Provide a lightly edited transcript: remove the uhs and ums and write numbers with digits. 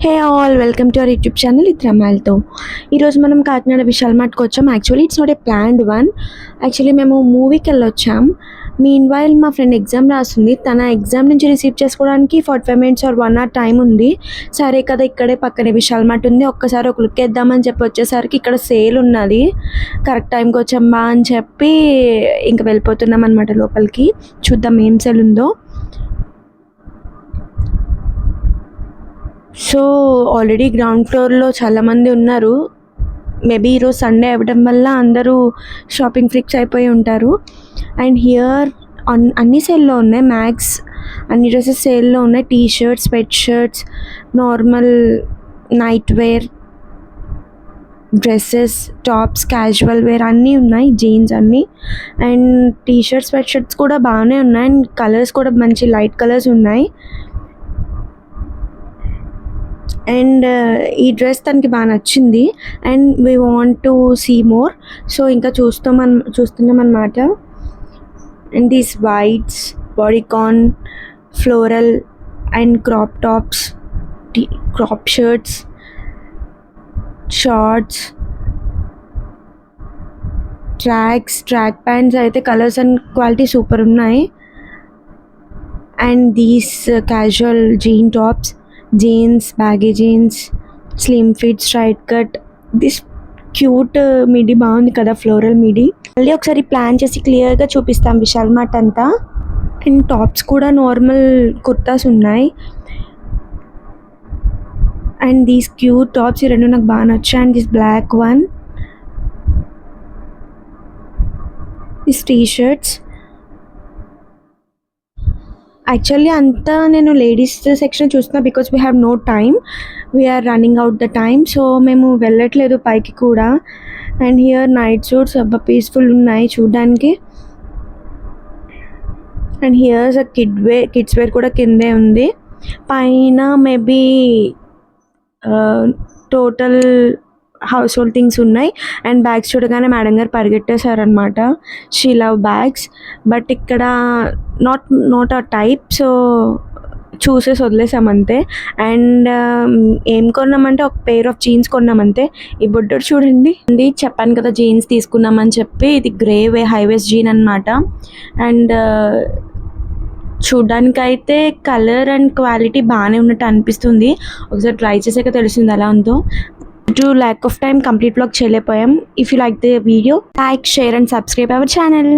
Hey all welcome to our YouTube channel ఇది రమాల్తో. ఈరోజు మనం కాకినాడ విశాల్ మార్ట్కి వచ్చాం. Actually it's not a planned one. Actually మేము మూవీకి వెళ్ళొచ్చాం. మీన్ వైల్ మా ఫ్రెండ్ ఎగ్జామ్ రాస్తుంది. తన ఎగ్జామ్ నుంచి రిసీవ్ చేసుకోవడానికి 45 minutes ఆర్ 1 hour టైం ఉంది. సరే కదా, ఇక్కడే పక్కనే విశాల్ మార్ట్ ఉంది, ఒక్కసారి ఒక లుక్ వేద్దామని చెప్పి వచ్చేసరికి ఇక్కడ సేల్ ఉన్నది. కరెక్ట్ టైంకి వచ్చామా అని చెప్పి ఇంకా వెళ్ళిపోతున్నాం అనమాట లోపలికి. చూద్దాం ఏం సేల్ ఉందో. సో ఆల్రెడీ గ్రౌండ్ ఫ్లోర్లో చాలామంది ఉన్నారు. మేబీ ఈరోజు సండే అవ్వడం వల్ల అందరూ షాపింగ్ ఫ్లిక్స్ అయిపోయి ఉంటారు. అండ్ హియర్ అన్ని సేల్లో ఉన్నాయి. మ్యాక్స్ అన్ని డ్రెస్సెస్ సేల్లో ఉన్నాయి. T shirts, sweat shirts, normal night wear dresses, tops, casual wear అన్నీ ఉన్నాయి. జీన్స్ అన్నీ. And T shirts, sweat shirts కూడా బాగానే ఉన్నాయి. అండ్ కలర్స్ కూడా మంచి లైట్ కలర్స్ ఉన్నాయి. అండ్ ఈ డ్రెస్ తనకి బాగా నచ్చింది. And we want to see more. So ఇంకా చూస్తున్నాం అన్నమాట. And these whites, bodycon, floral and crop tops, crop shirts, shorts, track pants అయితే కలర్స్ అండ్ క్వాలిటీ సూపర్ ఉన్నాయి. And these casual jean tops, jeans, baggy jeans, slim fit, straight cut. This cute midi బాగుంది కదా, floral MIDI. మళ్ళీ ఒకసారి plan చేసి క్లియర్గా చూపిస్తాం Vishal mart అంతా. అండ్ టాప్స్ కూడా నార్మల్ కుర్తాస్ ఉన్నాయి. అండ్ దీస్ క్యూట్ టాప్స్ ఈ రెండు నాకు బాగా నచ్చాయి. And this black one, this T shirts. Actually అంతా నేను లేడీస్ సెక్షన్ చూస్తున్నా because we have no time, we are running out the time. So మేము వెళ్ళట్లేదు పైకి కూడా. అండ్ హియర్ నైట్ సూట్స్ అబ్బా పీస్ఫుల్ ఉన్నాయి చూడడానికి. అండ్ హియర్స్ కిడ్స్ వేర్ కూడా కిందే ఉంది. పైన maybe total household things ఉన్నాయి. అండ్ బ్యాగ్స్ చూడగానే మేడం గారు పరిగెట్టేశారనమాట. She love bags. బట్ ఇక్కడ నాట్ ఆ టైప్. సో చూసేసి వదిలేసామంతే. అండ్ ఏం కొన్నామంటే ఒక పెయిర్ ఆఫ్ జీన్స్ కొన్నామంతే. ఈ బొడ్డోడు చూడండి. చెప్పాను కదా జీన్స్ తీసుకున్నామని చెప్పి. ఇది గ్రే హైవేస్ జీన్ అనమాట. అండ్ చూడ్డానికైతే కలర్ అండ్ క్వాలిటీ బాగానే ఉన్నట్టు అనిపిస్తుంది. ఒకసారి ట్రై చేసాక తెలుస్తుంది ఎలా ఉందో. To lack of time complete blog చేయలేకపోయాం. If you like the video, like, share and subscribe our channel.